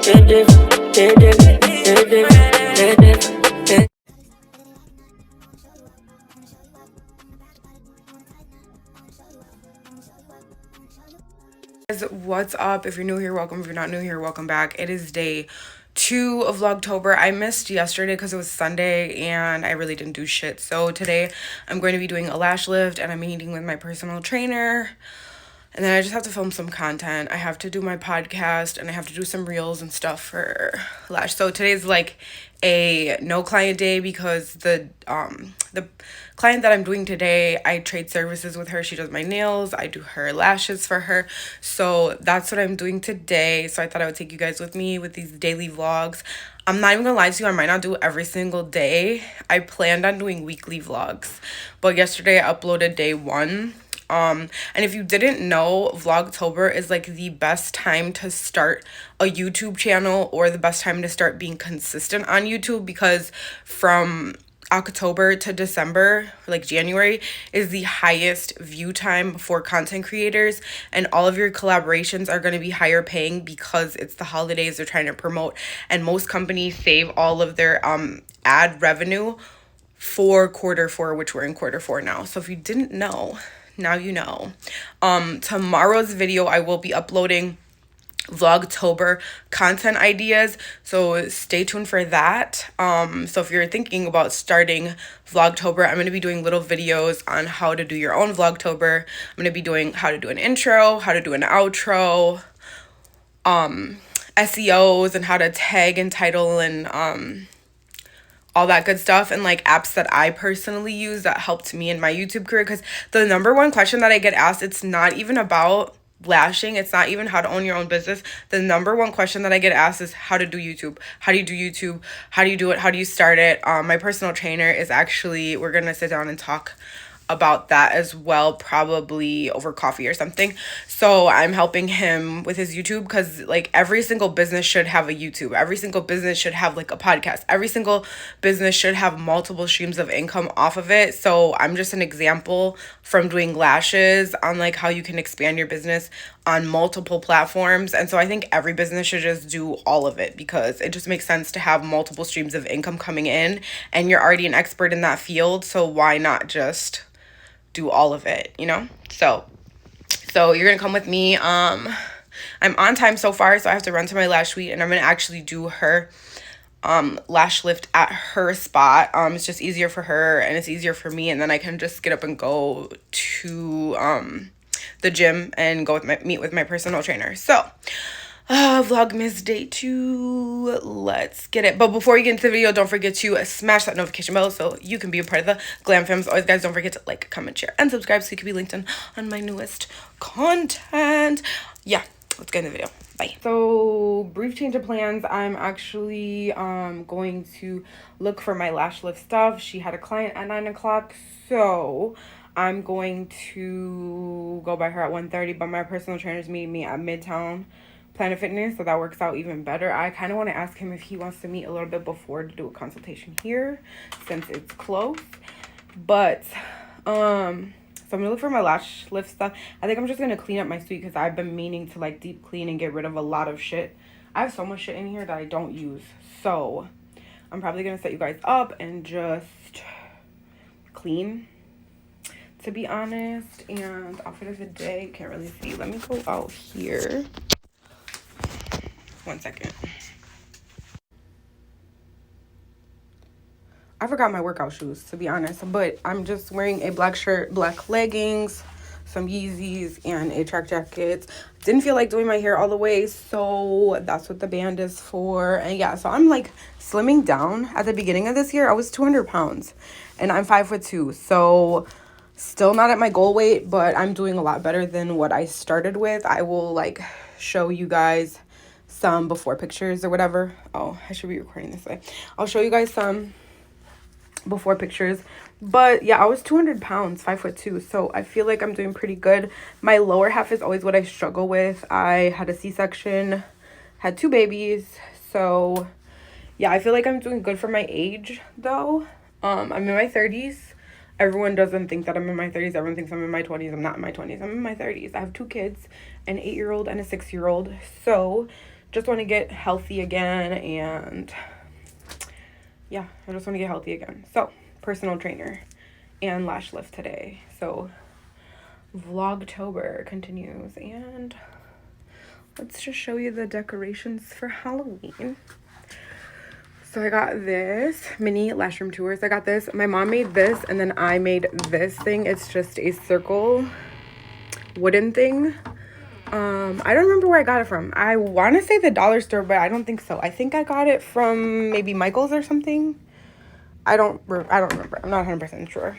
What's up? If you're new here, welcome. If you're not new here, welcome back. It is day 2 of Vlogtober. I missed yesterday because it was Sunday and I really didn't do shit. So today I'm going to be doing a lash lift and I'm meeting with my personal trainer. And then I just have to film some content. I have to do my podcast and I have to do some reels and stuff for lash. So today's like a no client day because the client that I'm doing today, I trade services with her. She does my nails, I do her lashes for her. So that's what I'm doing today. So I thought I would take you guys with me with these daily vlogs. I'm not even gonna lie to you, I might not do every single day. I planned on doing weekly vlogs, but yesterday I uploaded day 1. And if you didn't know, Vlogtober is like the best time to start a YouTube channel or the best time to start being consistent on YouTube, because from October to December, like January, is the highest view time for content creators, and all of your collaborations are going to be higher paying because it's the holidays they're trying to promote, and most companies save all of their ad revenue for Q4, which we're in Q4 now. So if you didn't know, now you know. Tomorrow's video I will be uploading Vlogtober content ideas, so stay tuned for that. So if you're thinking about starting Vlogtober, I'm going to be doing little videos on how to do your own Vlogtober. I'm going to be doing how to do an intro, how to do an outro, SEOs, and how to tag and title and all that good stuff, and like apps that I personally use that helped me in my YouTube career. Because the number one question that I get asked, it's not even about lashing, it's not even how to own your own business. The number one question that I get asked is how to do YouTube. How do you do YouTube? How do you do it? How do you start it? My personal trainer is actually, we're gonna sit down and talk about that as well, probably over coffee or something. So I'm helping him with his YouTube, because like every single business should have a YouTube. Every single business should have like a podcast. Every single business should have multiple streams of income off of it. So I'm just an example from doing lashes on like how you can expand your business on multiple platforms. And so I think every business should just do all of it, because it just makes sense to have multiple streams of income coming in, and you're already an expert in that field, so why not just do all of it, you know? So you're gonna come with me. I'm on time so far, so I have to run to my lash suite and I'm gonna actually do her lash lift at her spot. It's just easier for her and it's easier for me, and then I can just get up and go to the gym and go meet with my personal trainer. So Vlogmas day 2, let's get it. But before you get into the video, don't forget to smash that notification bell so you can be a part of the glam fam. As always, guys, don't forget to like, comment, share, and subscribe so you can be linked in on my newest content. Yeah, let's get in the video. Bye. So brief change of plans. I'm actually going to look for my lash lift stuff. She had a client at 9 o'clock, so I'm going to go by her at 1:30, but my personal trainer's meeting me at Midtown Planet Fitness, so that works out even better. I kind of want to ask him if he wants to meet a little bit before to do a consultation here, since it's close. But so I'm gonna look for my lash lift stuff. I think I'm just gonna clean up my suite because I've been meaning to like deep clean and get rid of a lot of shit. I have so much shit in here that I don't use, so I'm probably gonna set you guys up and just clean, to be honest. And outfit of the day, can't really see. Let me go out here. 1 second. I forgot my workout shoes, to be honest, but I'm just wearing a black shirt, black leggings, some Yeezys, and a track jacket. Didn't feel like doing my hair all the way, so that's what the band is for. And yeah, so I'm like slimming down. At the beginning of this year, I was 200 pounds, and I'm 5'2", so still not at my goal weight, but I'm doing a lot better than what I started with. I will like show you guys some before pictures or whatever. Oh, I should be recording this way. I'll show you guys some before pictures. But yeah, I was 200 pounds, 5'2", so I feel like I'm doing pretty good. My lower half is always what I struggle with. I had a C-section, had 2 babies, so yeah, I feel like I'm doing good for my age though. I'm in my 30s. Everyone doesn't think that I'm in my 30s. Everyone thinks I'm in my 20s. I'm not in my 20s. I'm in my 30s. I have 2 kids, an 8-year-old and a 6-year-old. So just want to get healthy again, and yeah, I just want to get healthy again. So, personal trainer and lash lift today. So, Vlogtober continues, and let's just show you the decorations for Halloween. So I got this mini lash room tours. I got this. My mom made this, and then I made this thing. It's just a circle wooden thing. I don't remember where I got it from. I want to say the dollar store, but I don't think so. I think I got it from maybe Michael's or something. I don't remember. I'm not 100% sure.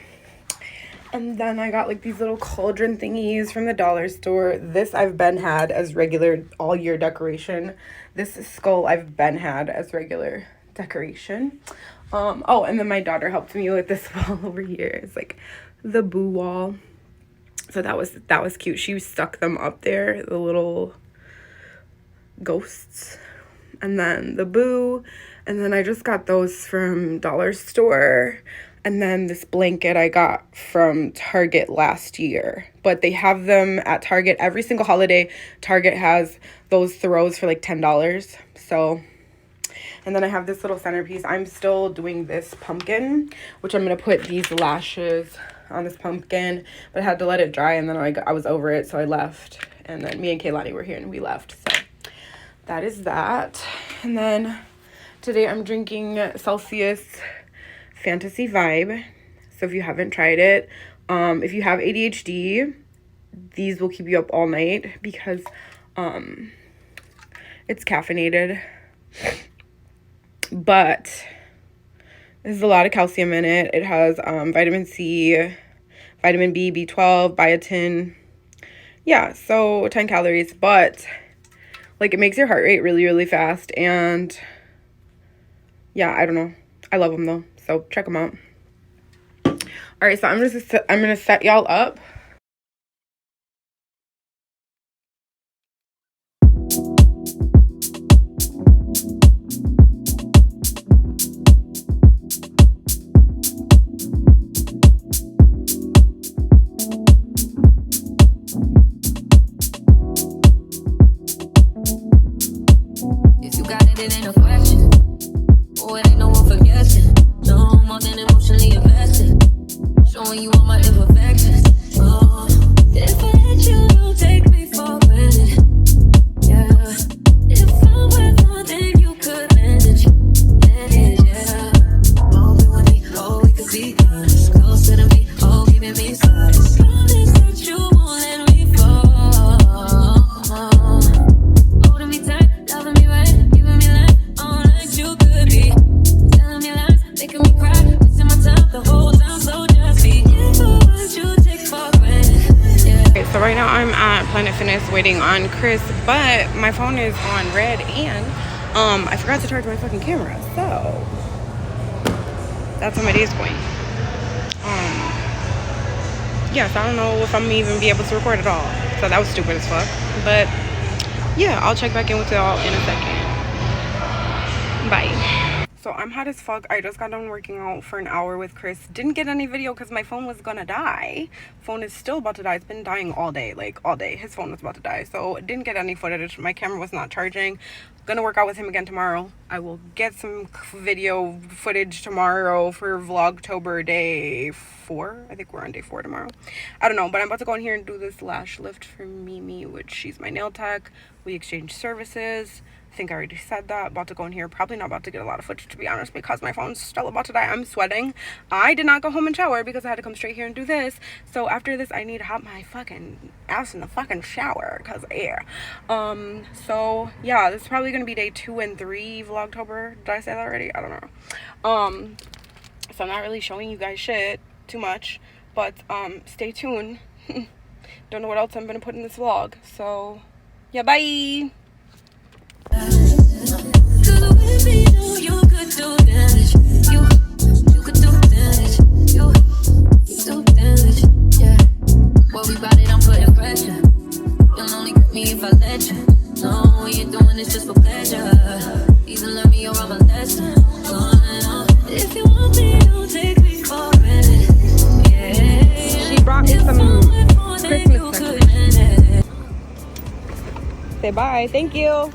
And then I got like these little cauldron thingies from the dollar store. This I've been had as regular all year decoration. This skull I've been had as regular decoration. Oh, and then my daughter helped me with this wall over here. It's like the boo wall. So that was cute. She stuck them up there, the little ghosts. And then the boo. And then I just got those from dollar store. And then this blanket I got from Target last year. But they have them at Target every single holiday. Target has those throws for like $10. So, and then I have this little centerpiece. I'm still doing this pumpkin, which I'm going to put these lashes on this pumpkin. But I had to let it dry, and then I was over it, so I left. And then me and 𝒴𝓁 were here, and we left. So that is that. And then today I'm drinking Celsius Fantasy Vibe. So if you haven't tried it, if you have ADHD, these will keep you up all night because it's caffeinated, but there's a lot of calcium in it. It has vitamin C, vitamin B, B12, biotin. Yeah, so 10 calories, but like it makes your heart rate really, really fast. And yeah, I don't know. I love them though. So check them out. All right, so I'm gonna set y'all up. If you got it, it ain't a question. Oh, it ain't no one for guessing. No more than emotionally invested. Showing you all my imperfections. Oh, if I let you, don't take me for granted. Yeah. If I'm worth more than you could manage. Yeah. Oh, be with me. Oh, we could be honest. Closer to me. Oh, giving me solace. Promise that you won't let me fall. Holding me tight, loving me right, giving me life. All like you could be. Telling me lies, making me cry, wasting my time the whole time. So just be careful what you take for granted. Yeah. Okay, so right now I'm at Planet Fitness waiting on Chris, but my phone is on red, and I forgot to charge my fucking camera, so that's how my day is going. Yeah, so I don't know if I'm even be able to record at all. So that was stupid as fuck. But yeah, I'll check back in with y'all in a second. Bye. So I'm hot as fuck. I just got done working out for an hour with Chris. Didn't get any video because my phone was gonna die. Phone is still about to die. It's been dying all day, like all day. His phone was about to die, so didn't get any footage. My camera was not charging. Gonna work out with him again tomorrow. I will get some video footage tomorrow for Vlogtober day 4. I think we're on day 4 tomorrow. I don't know, but I'm about to go in here and do this lash lift for Mimi, which she's my nail tech. We exchange services. I think I already said that. About to go in here. Probably not about to get a lot of footage, to be honest, because my phone's still about to die. I'm sweating. I did not go home and shower because I had to come straight here and do this. So after this, I need to hop my fucking ass in the fucking shower because air. So yeah, this is probably gonna be day 2 and 3 Vlogtober. Did I say that already? I don't know. So I'm not really showing you guys shit too much, but stay tuned. Don't know what else I'm gonna put in this vlog. So yeah, bye. Well, we brought it on putting pressure. You'll only get me if I let you. No, what you're doing is just for pleasure. Even learn me your rubber lesson. If you want me, don't take me for granted. Yeah. She brought me some Christmas decorations. Say bye. Thank you.